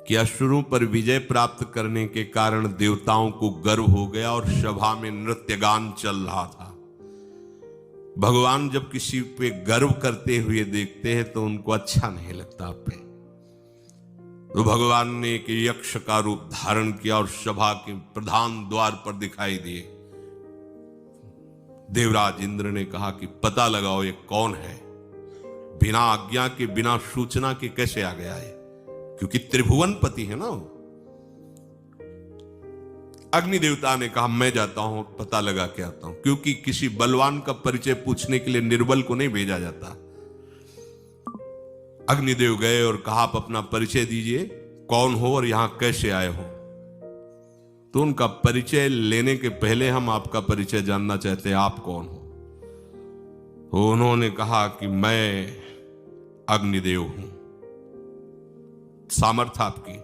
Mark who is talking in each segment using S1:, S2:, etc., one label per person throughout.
S1: कि असुरों पर विजय प्राप्त करने के कारण देवताओं को गर्व हो गया और सभा में नृत्य गान चल रहा था। भगवान जब किसी पे गर्व करते हुए देखते हैं तो उनको अच्छा नहीं लगता आप पे। तो भगवान ने एक यक्ष का रूप धारण किया और सभा के प्रधान द्वार पर दिखाई दिए। देवराज इंद्र ने कहा कि पता लगाओ ये कौन है, बिना आज्ञा के बिना सूचना के कैसे आ गया है, क्योंकि त्रिभुवनपति है ना। अग्नि देवता ने कहा मैं जाता हूं, पता लगा के आता हूं, क्योंकि किसी बलवान का परिचय पूछने के लिए निर्बल को नहीं भेजा जाता। अग्निदेव गए और कहा आप अपना परिचय दीजिए, कौन हो और यहां कैसे आए हो। तो उनका परिचय लेने के पहले हम आपका परिचय जानना चाहते हैं, आप कौन हो। तो उन्होंने कहा कि मैं अग्निदेव हूं। सामर्थ्य आपकी,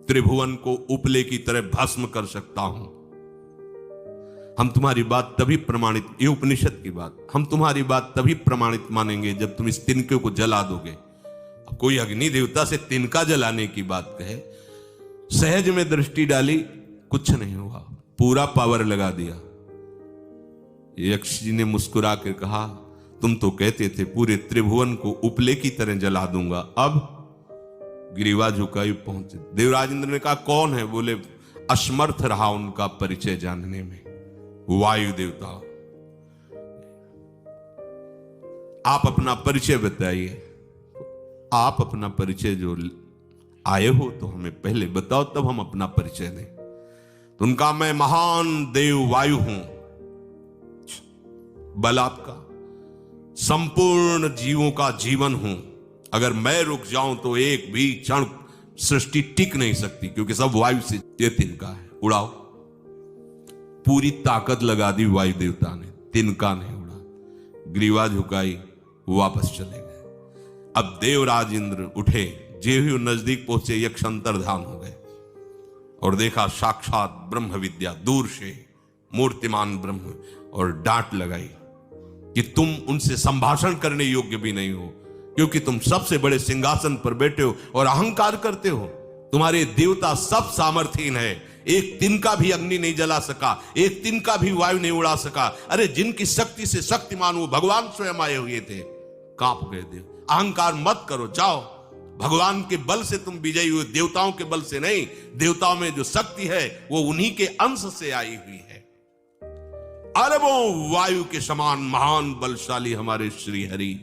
S1: त्रिभुवन को उपले की तरह भस्म कर सकता हूं। हम तुम्हारी बात तभी प्रमाणित, ये उपनिषद की बात, हम तुम्हारी बात तभी प्रमाणित मानेंगे जब तुम इस तिनके को जला दोगे। अब कोई अग्नि देवता से तिनका जलाने की बात कहे, सहज में दृष्टि डाली, कुछ नहीं हुआ, पूरा पावर लगा दिया। यक्ष जी ने मुस्कुरा कर कहा तुम तो कहते थे पूरे त्रिभुवन को उपले की तरह जला दूंगा, अब ग्रीवा झुकाई पहुंचे। देवराज इंद्र ने कहा कौन है, बोले असमर्थ रहा उनका परिचय जानने में, वायु देवता। आप अपना परिचय बताइए, आप अपना परिचय जो आए हो तो हमें पहले बताओ, तब हम अपना परिचय दें। तो उनका मैं महान देव वायु हूं, बल आपका, संपूर्ण जीवों का जीवन हूं। अगर मैं रुक जाऊं तो एक भी क्षण सृष्टि टिक नहीं सकती, क्योंकि सब वायु से ये तिनका है, उड़ाओ। पूरी ताकत लगा दी वायु देवता ने, तिनका नहीं उड़ा। ग्रीवा झुकाई, वापस चले गए। अब देवराज इंद्र उठे, जे ही नजदीक पहुंचे यक्ष अंतर्धान हो गए और देखा साक्षात ब्रह्म विद्या दूर से मूर्तिमान ब्रह्म, और डांट लगाई कि तुम उनसे संभाषण करने योग्य भी नहीं हो, क्योंकि तुम सबसे बड़े सिंहासन पर बैठे हो और अहंकार करते हो। तुम्हारे देवता सब सामर्थ्यहीन है, एक तिनका भी अग्नि नहीं जला सका, एक तिनका भी वायु नहीं उड़ा सका। अरे जिनकी शक्ति से शक्तिमान वो भगवान स्वयं आए हुए थे, कांप गए देव। अहंकार मत करो, जाओ, भगवान के बल से तुम विजयी हुए, देवताओं के बल से नहीं। देवताओं में जो शक्ति है वो उन्हीं के अंश से आई हुई है। अरबों वायु के समान महान बलशाली हमारे श्री हरि